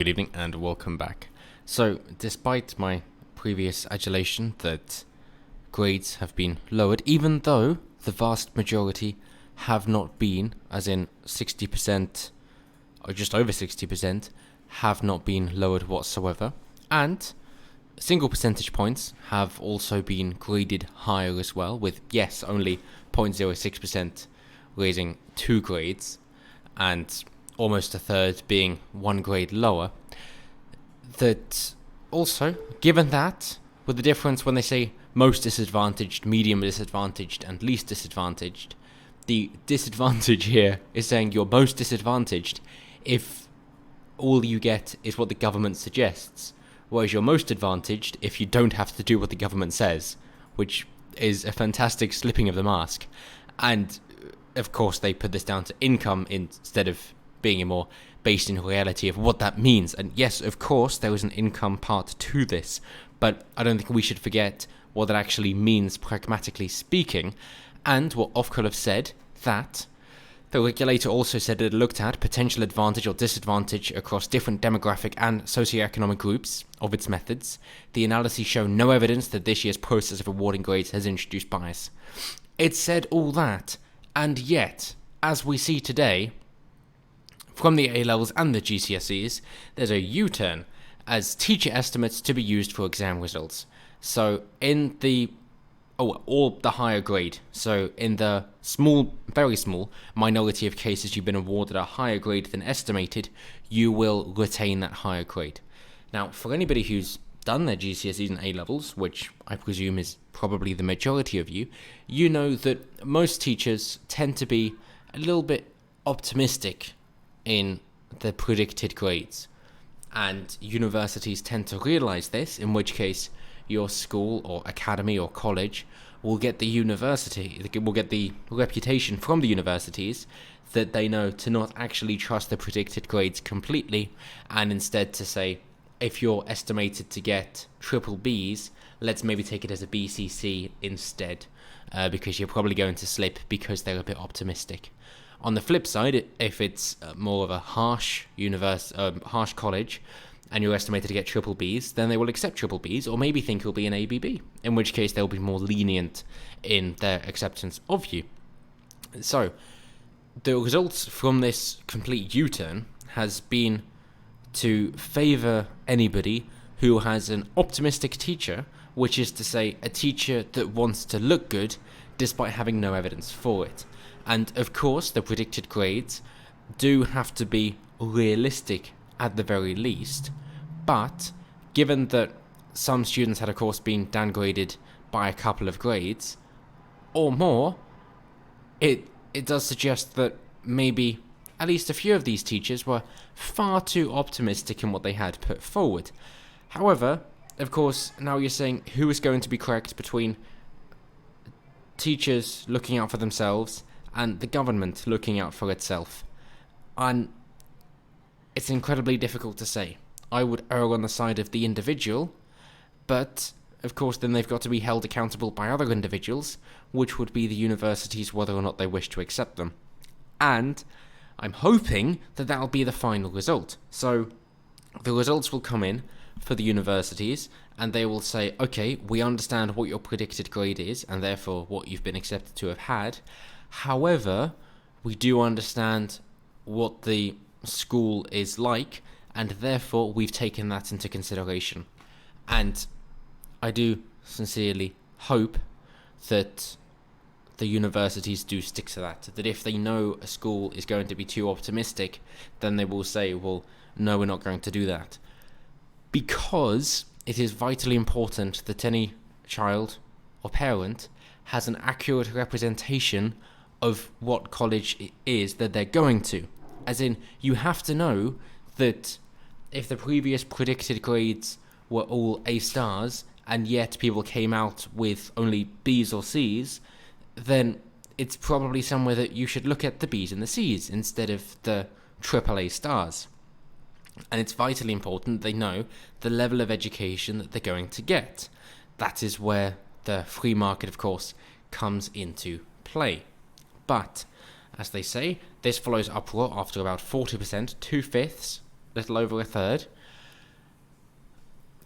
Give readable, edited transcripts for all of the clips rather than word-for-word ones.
Good evening and welcome back. So, despite my previous adulation that grades have been lowered, even though the vast majority have not been, as in 60% or just over 60%, have not been lowered whatsoever, and single percentage points have also been graded higher as well, with yes, only 0.06% raising 2 grades, and almost a third being 1 grade lower. That also, given that, with the difference when they say most disadvantaged, medium disadvantaged, and least disadvantaged, the disadvantage here is saying you're most disadvantaged if all you get is what the government suggests, whereas you're most advantaged if you don't have to do what the government says, which is a fantastic slipping of the mask. And of course they put this down to income instead of being more based in reality of what that means. And yes, of course, there is an income part to this, but I don't think we should forget what that actually means pragmatically speaking. And what Ofcol have said, that the regulator also said it looked at potential advantage or disadvantage across different demographic and socioeconomic groups of its methods. The analyses show no evidence that this year's process of awarding grades has introduced bias. It said all that, and yet, as we see today, from the A-levels and the GCSEs, there's a U-turn as teacher estimates to be used for exam results. So in the or the higher grade. So in the small, very small minority of cases you've been awarded a higher grade than estimated, you will retain that higher grade. Now, for anybody who's done their GCSEs and A-levels, which I presume is probably the majority of you, you know that most teachers tend to be a little bit optimistic in the predicted grades. And universities tend to realise this, in which case your school or academy or college will get the reputation from the universities that they know to not actually trust the predicted grades completely, and instead to say, if you're estimated to get triple Bs, let's maybe take it as a BCC instead, because you're probably going to slip because they're a bit optimistic. On the flip side, if it's more of a harsh college, and you're estimated to get triple Bs, then they will accept triple Bs, or maybe think you'll be an ABB, in which case they'll be more lenient in their acceptance of you. So, the results from this complete U-turn has been to favour anybody who has an optimistic teacher, which is to say a teacher that wants to look good despite having no evidence for it. And of course, the predicted grades do have to be realistic at the very least, but given that some students had of course been downgraded by a couple of grades or more, it does suggest that maybe at least a few of these teachers were far too optimistic in what they had put forward. However, of course, now you're saying who is going to be correct between teachers looking out for themselves and the government looking out for itself. And it's incredibly difficult to say. I would err on the side of the individual, but of course then they've got to be held accountable by other individuals, which would be the universities whether or not they wish to accept them. And I'm hoping that that'll be the final result. So the results will come in for the universities, and they will say, okay, we understand what your predicted grade is, and therefore what you've been accepted to have had. However, we do understand what the school is like, and therefore we've taken that into consideration. And I do sincerely hope that the universities do stick to that if they know a school is going to be too optimistic, then they will say, well, no, we're not going to do that. Because it is vitally important that any child or parent has an accurate representation of what college it is that they're going to. As in, you have to know that if the previous predicted grades were all A stars, and yet people came out with only Bs or Cs, then it's probably somewhere that you should look at the Bs and the Cs instead of the AAA stars. And it's vitally important they know the level of education that they're going to get. That is where the free market, of course, comes into play. But, as they say, this follows uproar after about 40%, 2/5 little over a third,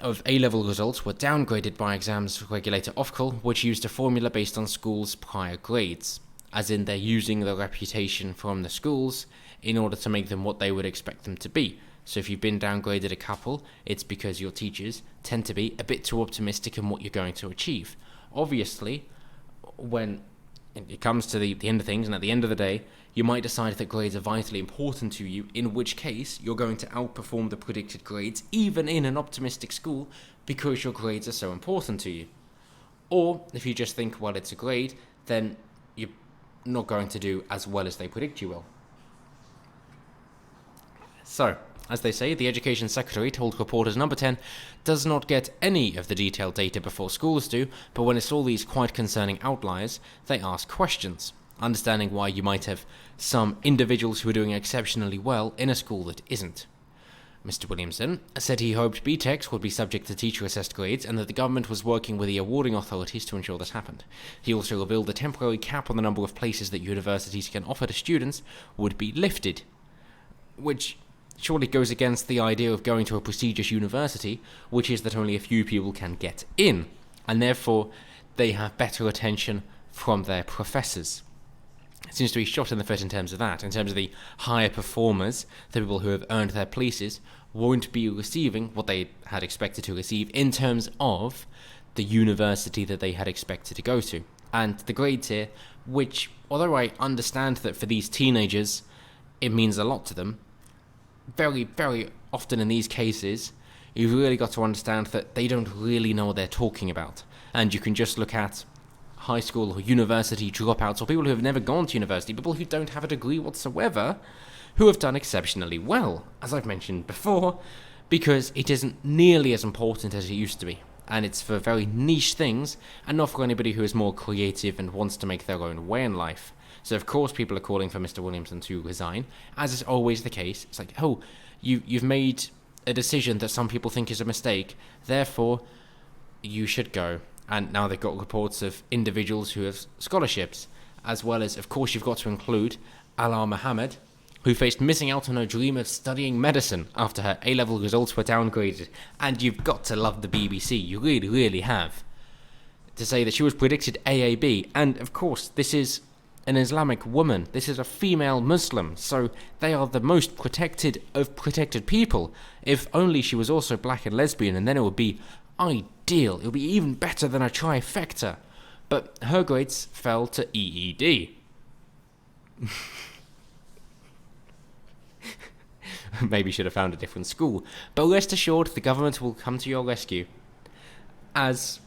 of A-level results were downgraded by exams regulator Ofqual, which used a formula based on schools' prior grades, as in they're using the reputation from the schools in order to make them what they would expect them to be. So if you've been downgraded a couple, it's because your teachers tend to be a bit too optimistic in what you're going to achieve. Obviously, when it comes to the end of things, and at the end of the day, you might decide that grades are vitally important to you, in which case you're going to outperform the predicted grades, even in an optimistic school, because your grades are so important to you. Or, if you just think, well, it's a grade, then you're not going to do as well as they predict you will. So, as they say, the Education Secretary told reporters Number 10 does not get any of the detailed data before schools do, but when it's all these quite concerning outliers, they ask questions, understanding why you might have some individuals who are doing exceptionally well in a school that isn't. Mr. Williamson said he hoped BTECs would be subject to teacher-assessed grades and that the government was working with the awarding authorities to ensure this happened. He also revealed the temporary cap on the number of places that universities can offer to students would be lifted, which surely goes against the idea of going to a prestigious university, which is that only a few people can get in, and therefore they have better attention from their professors. It seems to be shot in the foot in terms of that. In terms of the higher performers, the people who have earned their places, won't be receiving what they had expected to receive in terms of the university that they had expected to go to. And the grades here, which, although I understand that for these teenagers it means a lot to them, very, very often in these cases, you've really got to understand that they don't really know what they're talking about. And you can just look at high school or university dropouts, or people who have never gone to university, people who don't have a degree whatsoever, who have done exceptionally well, as I've mentioned before, because it isn't nearly as important as it used to be. And it's for very niche things, and not for anybody who is more creative and wants to make their own way in life. So of course people are calling for Mr. Williamson to resign, as is always the case. It's like, oh, you've made a decision that some people think is a mistake, therefore you should go. And now they've got reports of individuals who have scholarships, as well as, of course, you've got to include Alaa Mohammed, who faced missing out on her dream of studying medicine after her A-level results were downgraded. And you've got to love the BBC, you really, really have, to say that she was predicted AAB. And, of course, this is an Islamic woman. This is a female Muslim, so they are the most protected of protected people. If only she was also black and lesbian, and then it would be ideal. It would be even better than a trifecta. But her grades fell to EED. Maybe should have found a different school. But rest assured, the government will come to your rescue, as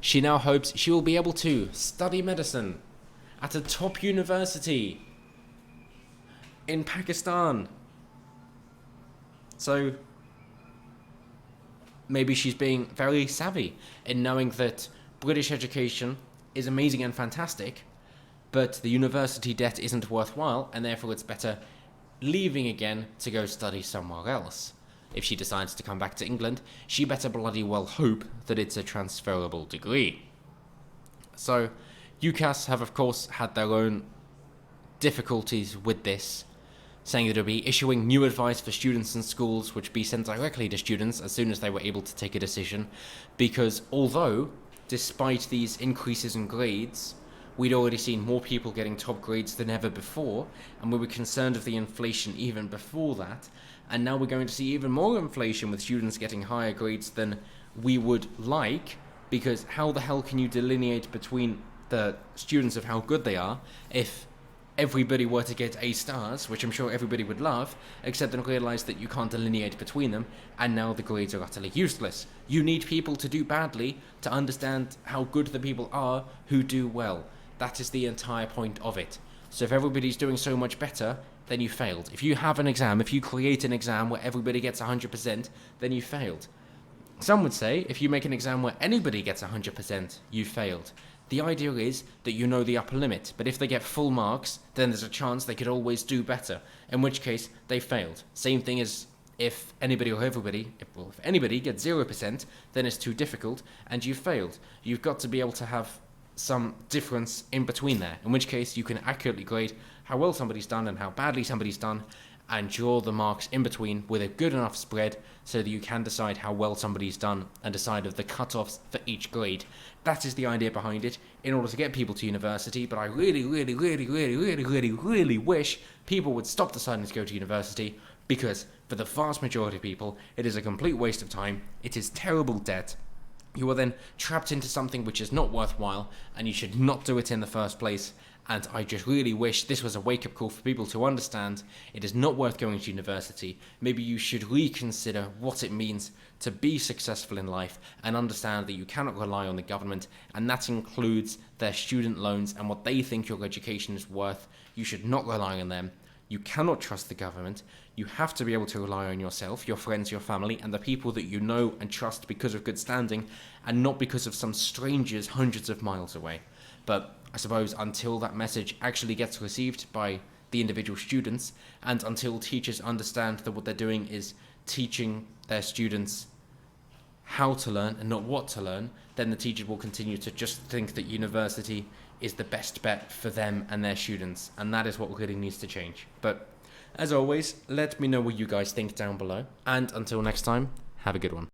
she now hopes she will be able to study medicine at a top university in Pakistan. So maybe she's being very savvy in knowing that British education is amazing and fantastic, but the university debt isn't worthwhile, and therefore it's better leaving again to go study somewhere else. If she decides to come back to England, she better bloody well hope that it's a transferable degree. So, UCAS have of course had their own difficulties with this, saying that it would be issuing new advice for students and schools, which would be sent directly to students as soon as they were able to take a decision, because although, despite these increases in grades, we'd already seen more people getting top grades than ever before, and we were concerned of the inflation even before that, and now we're going to see even more inflation with students getting higher grades than we would like, because how the hell can you delineate between the students of how good they are if everybody were to get A stars, which I'm sure everybody would love, except then realise that you can't delineate between them, and now the grades are utterly useless. You need people to do badly to understand how good the people are who do well. That is the entire point of it. So if everybody's doing so much better, then you failed. If you have an exam, if you create an exam where everybody gets 100%, then you failed. Some would say, if you make an exam where anybody gets 100%, you failed. The idea is that you know the upper limit, but if they get full marks, then there's a chance they could always do better, in which case they failed. Same thing as if anybody or everybody, if anybody gets 0%, then it's too difficult, and you failed. You've got to be able to have some difference in between there, in which case you can accurately grade how well somebody's done and how badly somebody's done, and draw the marks in between with a good enough spread so that you can decide how well somebody's done and decide of the cut-offs for each grade. That is the idea behind it in order to get people to university, but I really wish people would stop deciding to go to university, because for the vast majority of people, it is a complete waste of time. It is terrible debt. You are then trapped into something which is not worthwhile, and you should not do it in the first place. And I just really wish this was a wake-up call for people to understand it is not worth going to university. Maybe you should reconsider what it means to be successful in life and understand that you cannot rely on the government, and that includes their student loans and what they think your education is worth. You should not rely on them. You cannot trust the government. You have to be able to rely on yourself, your friends, your family, and the people that you know and trust because of good standing, and not because of some strangers hundreds of miles away. But I suppose until that message actually gets received by the individual students, and until teachers understand that what they're doing is teaching their students how to learn and not what to learn, then the teachers will continue to just think that university is the best bet for them and their students, and that is what really needs to change. But as always, let me know what you guys think down below, and until next time, have a good one.